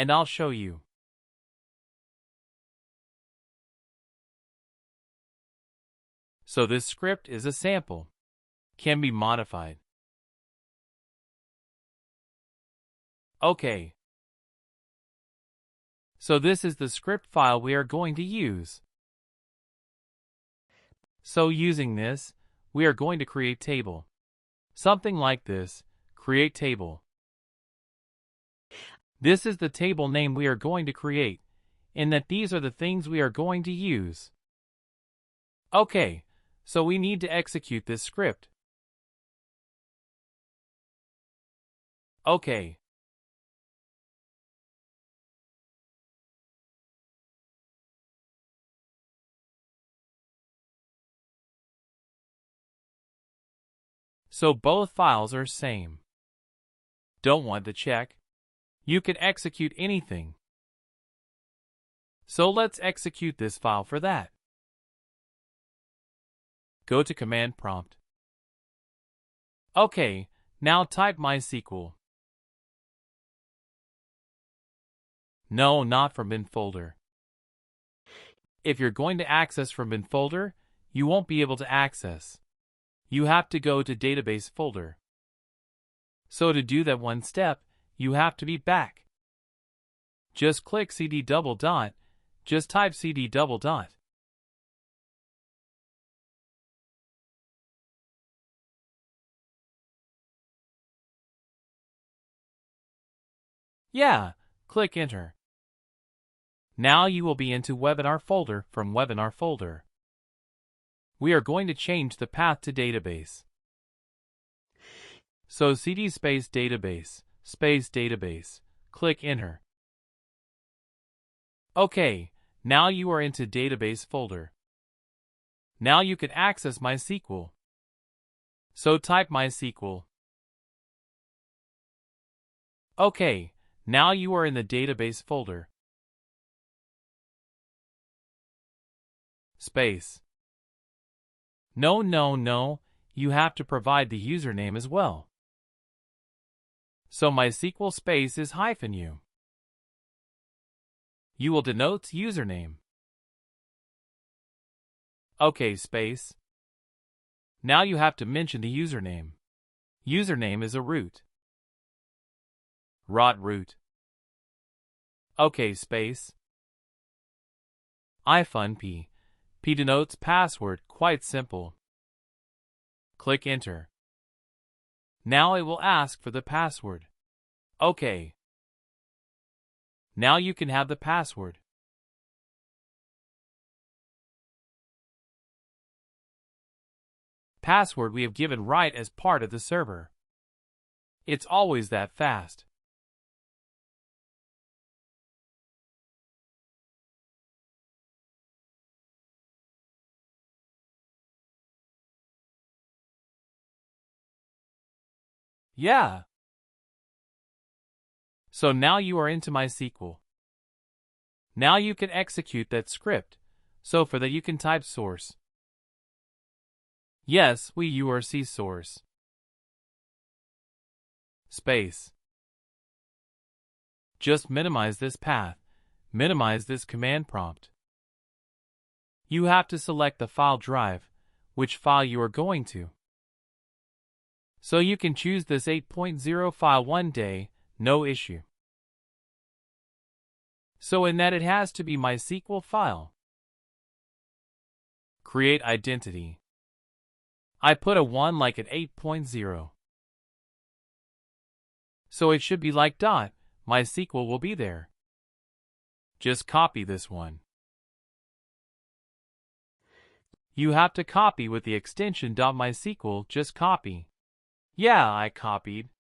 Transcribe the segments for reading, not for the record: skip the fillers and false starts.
and I'll show you. So this script is a sample. Can be modified. Okay. So this is the script file we are going to use. So using this, we are going to create table. Something like this, create table. This is the table name we are going to create, and that these are the things we are going to use. Okay, so we need to execute this script. Okay. So both files are same. Don't want to check? You can execute anything. So let's execute this file for that. Go to command prompt. Okay, now type MySQL. No, not from bin folder. If you're going to access from bin folder, you won't be able to access. You have to go to database folder. So to do that one step, you have to be back. Just click cd double dot, just type cd double dot. Yeah, click enter. Now you will be into webinar folder from webinar folder. We are going to change the path to database. So cd space database, click enter. Okay, now you are into database folder. Now you can access MySQL. So type MySQL. Okay, now you are in the database folder. Space. No, you have to provide the username as well. So MySQL space is -u. You will denote username. Okay, space. Now you have to mention the username. Username is a root. Root. Okay, space. P. P denotes password, quite simple. Click enter. Now it will ask for the password. Okay. Now you can have the password. Password we have given right as part of the server. It's always that fast. Yeah. So now you are into MySQL. Now you can execute that script. So for that you can type source. Yes, we URC source. Space. Just minimize this path. Minimize this command prompt. You have to select the file drive, which file you are going to. So you can choose this 8.0 file one day, no issue. So in that it has to be MySQL file. Create identity. I put a 1 like at 8.0. So it should be like dot, MySQL will be there. Just copy this one. You have to copy with the extension .MySQL, just copy. Yeah, I copied.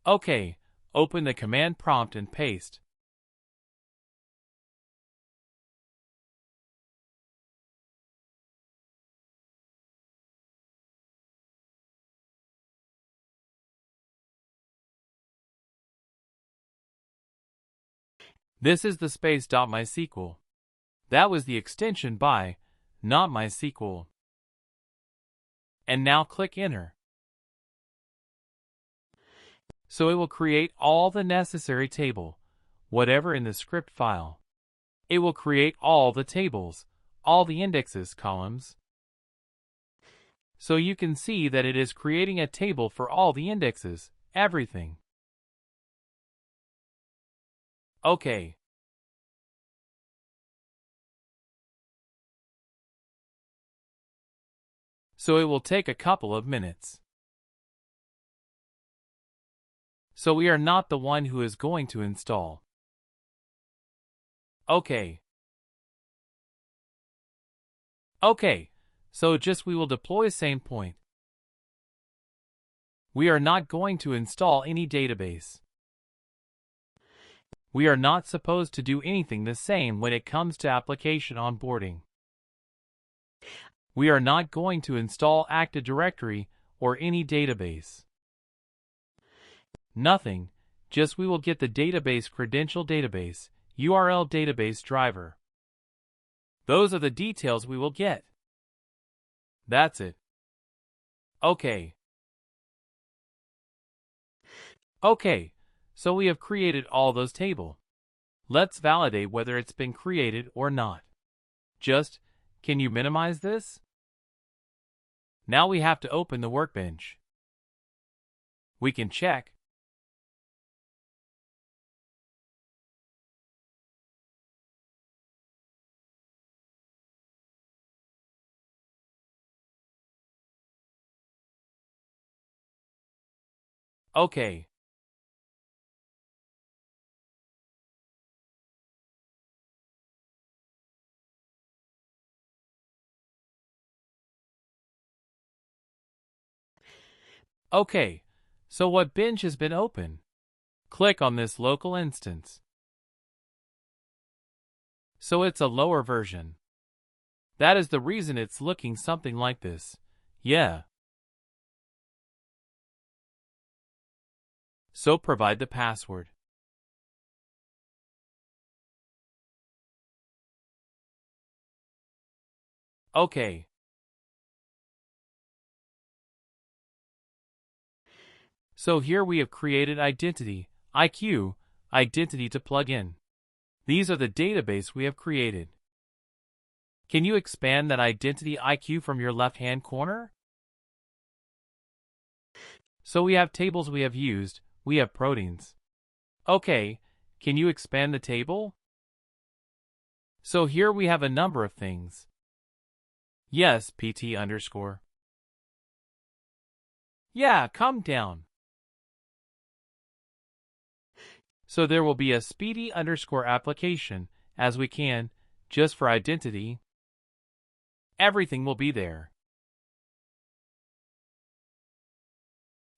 Okay, open the command prompt and paste. This is the space .MySQL. That was the extension by, not MySQL. And now click enter. So it will create all the necessary table, whatever in the script file. It will create all the tables, all the indexes columns. So you can see that it is creating a table for all the indexes, everything. Okay. So it will take a couple of minutes. So we are not the one who is going to install. Okay. Okay, so just we will deploy SailPoint. We are not going to install any database. We are not supposed to do anything the same when it comes to application onboarding. We are not going to install Active Directory or any database. Nothing, just we will get the database credential database, URL database driver. Those are the details we will get. That's it. Okay. Okay, so we have created all those tables. Let's validate whether it's been created or not. Just, can you minimize this? Now we have to open the Workbench. We can check. Okay. Okay, so what bench has been open? Click on this local instance. So it's a lower version. That is the reason it's looking something like this. Yeah. So provide the password. Okay. So here we have created identity, IQ, identity to plug in. These are the database we have created. Can you expand that identity IQ from your left-hand corner? So we have tables we have used, we have proteins. Okay, can you expand the table? So here we have a number of things. Yes, PT underscore. Yeah, come down. So there will be a speedy underscore application, as we can, just for identity. Everything will be there.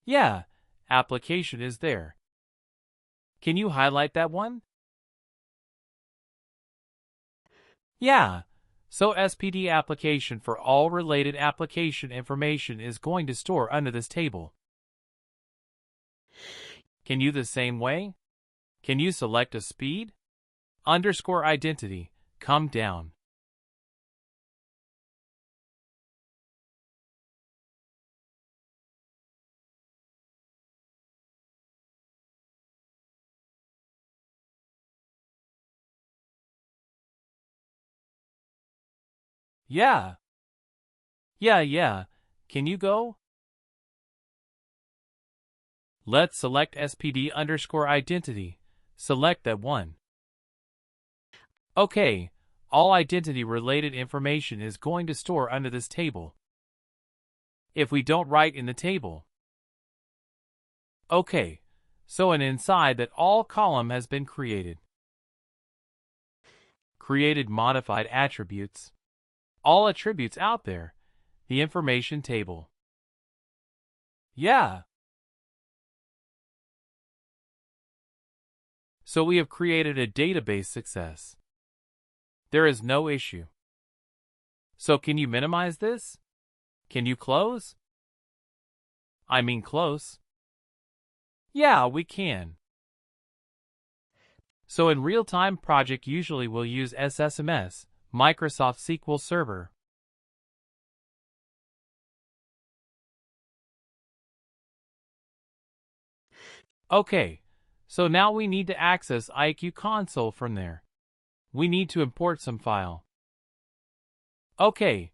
Yeah, application is there. Can you highlight that one? Yeah, so SPD application for all related application information is going to store under this table. Can you the same way? Can you select a speed? Underscore identity, come down. Yeah. Yeah. Can you go? Let's select SPD underscore identity. Select that one. Okay, all identity related information is going to store under this table. If we don't write in the table. Okay, so an inside that all column has been created. Created modified attributes. All attributes out there. The information table. Yeah. So we have created a database success. There is no issue. So can you minimize this? Can you close? I mean close. Yeah, we can. So in real-time project usually we'll use SSMS, Microsoft SQL Server. Okay, So now we need to access IQ console from there. We need to import some file. Okay,